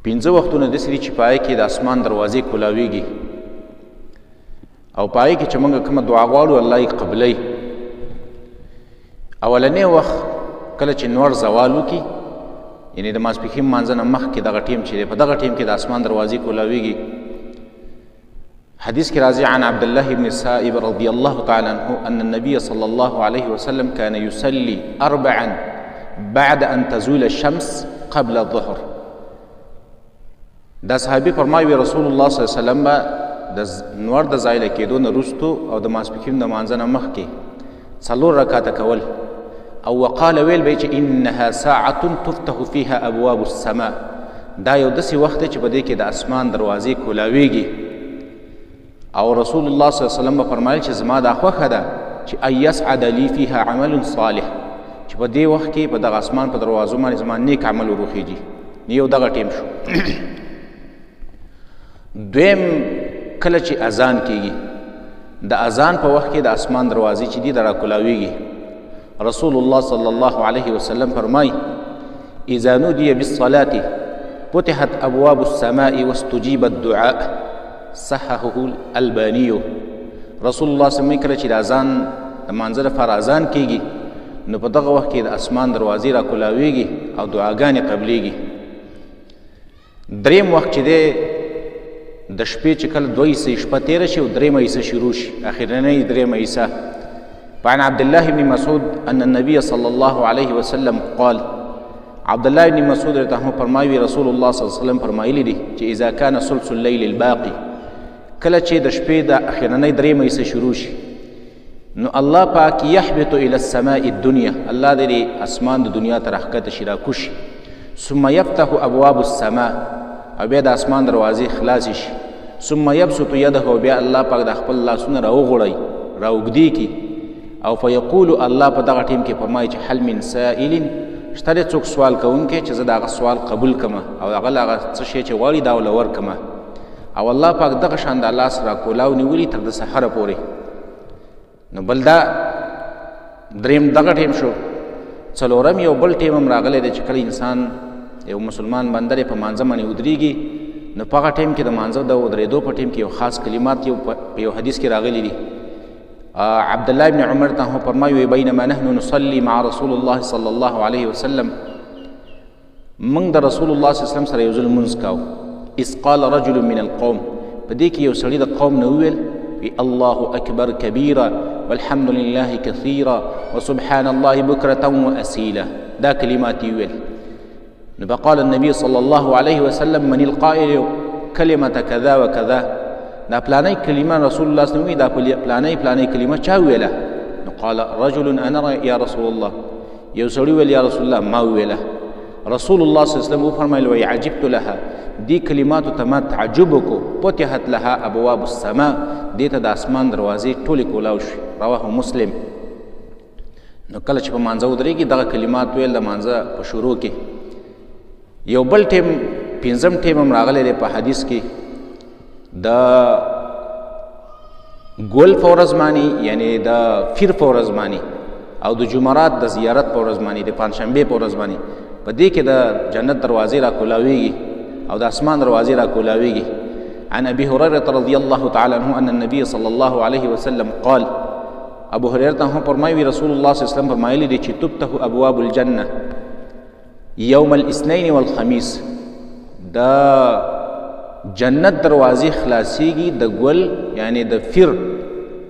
پنځه وختونه داسې دي چې په هغې کې د اسمان دروازې کولاویږي او په هغې کې چې موږ کومه دعا غواړو الله یې قبلوي. اولنی وخت کله چې نور زوال وکړي، یعنې د ماسپښین لمانځه نه مخکې دغه ټیم چې دی، په دغه ټیم کې د اسمان دروازې کولاویږي. حدیث کې راځي عن عبد الله بن السائب رضي الله تعالى عنه أن النبي صلى الله عليه وسلم كان يصلي 4 بعد أن تزول الشمس قبل الظهر. دا صحابي فرمایي رسول الله صلی الله علیه وسلم به د نور د زایله کېدو نه وروستو او د ماسپښین د لمانځه نه مخکې 4 رکعاته کول او وقال ویل به چې انها ساعة تفتح فيها ابواب السماء. دا یو داسې وخت دی چې په دې کې د اسمان دروازې کولاویږي. او رسول الله صلی الله علیه وسلم به فرمایل چې زما دا خوښه ده چې ان یسعد لی فیها عمل صالح، چې په دې وخت کې په دغه اسمان په دروازو باندې زما نیک عمل وروخیږي. یو دغه ټیم شو. دویم کله چې اذان کېږي، د اذان په وخت کې د اسمان دروازې چې دي د راکولاویږي. رسول الله صلی الله علیه وسلم فرمای اذا نودي بالصلاة فتحت ابواب السماء واستجيب الدعاء صححه الالباني. رسول الله صلی الله علیه وسلم کله چې د اذان د لمانځه لپاره اذان کېږي نو په دغه وخت کې د اسمان دروازې راکولاویږي او دعاګانې قبلیږي. دریم وخت چې دی د شپې چې کله 2 حصې شپه تېره شي او 3 حصه شروع شي، اخرنۍ 3 حصه. فعن عبد الله بن مسعود ان النبي صلى الله عليه وسلم قال، عبد الله بن مسعود رضی الله عنه فرمایي رسول الله صلی الله علیه وسلم فرمایلی دي چې اذا كان ثلث الليل الباقي، کله چې د شپې د اخرنۍ 3 حصه شروع شي نو الله پاک يحبط الى السماء الدنيا، الله دې اسمان د دنیا ته راښکته شي راکوشي. ثم يفتح ابواب السماء، او بیا د اسمان دروازې خلاصې شي. ثم يبسط يده، بیا الله پاک د خپل لاسونه راوغوړوي راوږدې کړي او فیقول، الله په دغه ټیم کې فرمایي چې حل من سائل، شته دی څوک سوال کوونکی چې زه د هغه سوال قبول کړمه او هغه له هغه څه شی چې غواړي دا ورله ورکړمه. او الله پاک دغه شان د لاس راکولاو نیولي تر د سحره پورې. نو بل دا دریم دغه ټیم شو. څلورم یو بل ټیم هم راغلی دی چې کله انسان یو مسلمان بنده په مانځه باندې ودرېږي نو په هغه ټیم کې د مانځه د ودرېدو په ټیم کې یو خاص کلمات یو حدیث کې راغلی دي. عبد الله بن عمر ته فرمایي بینما نحن نصلي مع رسول الله صلی الله علیه وسلم، موږ د رسول الله صلی الله علیه وسلم سره یو ځل لمونځ کاوه. اذ قال رجل من القوم، په دې کې یو سړي د قوم نه وویل الله اکبر کبیرا والحمد لله کثیرا وسبحان الله بکرة واسیلا، دا کلمات یې وویل. نو فقال النبي صلى الله عليه وسلم من القائل كلمة كذا وكذا، دا پلانی کلمه رسول الله صلی الله علیه وسلم دا پلانی کلمه چا ویله؟ نو قال رجل انا یا رسول الله، یو سړي ویل یا رسول الله ما ویله. رسول الله صلی الله علیه وسلم وفرمایل وی عجبت لها، دی کلماتو ته ما تعجب وکړو. فتحت لها ابواب السماء، دې ته د اسمان دروازې ټولې کولاو شوې. رواه مسلم. نو کله چې په مانځه ودرېږي دغه کلمات ویل د مانځه په شروع کې. یو بل ټیم پنځم ټیم هم راغلی دی په حدیث کې، د ګل په ورځ باندې، یعنی د فیر په ورځ باندې او د جمعرات د زیارت په ورځ باندې، د پنجشنبې په ورځ باندې، په دې کې د جنت دروازې راکولاویږي او د اسمان دروازې راکولاویږي. عن ابي هريره رضي الله تعالى عنه ان النبي صلى الله عليه وسلم قال، ابو هريره ته فرمایي رسول الله صلی الله علیه وسلم فرمایلی دي چې تفتح ابواب الجنه یوم الاثنين والخميس، دا جنت دروازې خلاصیږي د ګل یعنی د فیر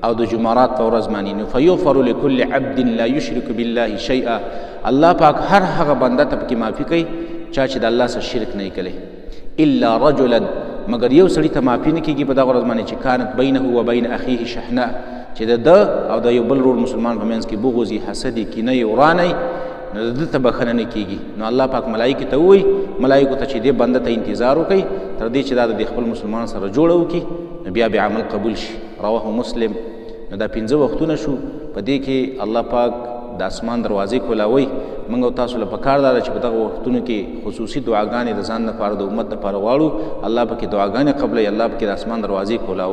او د جمعرات په ورځ باندې. نو فیغفر لكل عبد لا یشرک بالله شیئا، الله پاک هر هغه بنده ته پکې معافي کوي چا چې د الله سره شرک نه کوي. الا رجلا، مگر یو سړي ته معافي نه کېږي په دغه ورځ باندې چې کانت بینه و بین اخیه شحناء، چې د ده او د یو بل ورور مسلمان په منځ کې بغض حسد کینه ورانی، نو د ده ته بخښنه نه کېږي. نو الله پاک ملایکې ته ووایي، ملایکو ته چې دې بنده ته انتظار وکړي تر دې چې دا د خپل مسلمان سره جوړه وکړي، نو بیا به عمل قبول شي. رواه مسلم. نو دا 5 وختونه شو، په دې کې الله پاک د اسمان دروازې کولاوي. موږ او تاسو له پکار دا چې په دغه وختونو کې خصوصي دعاګانې د ځان لپاره د امت لپاره غواړو، الله پاک دعاګانې قبلوي، الله پاک د اسمان دروازې کولاوي.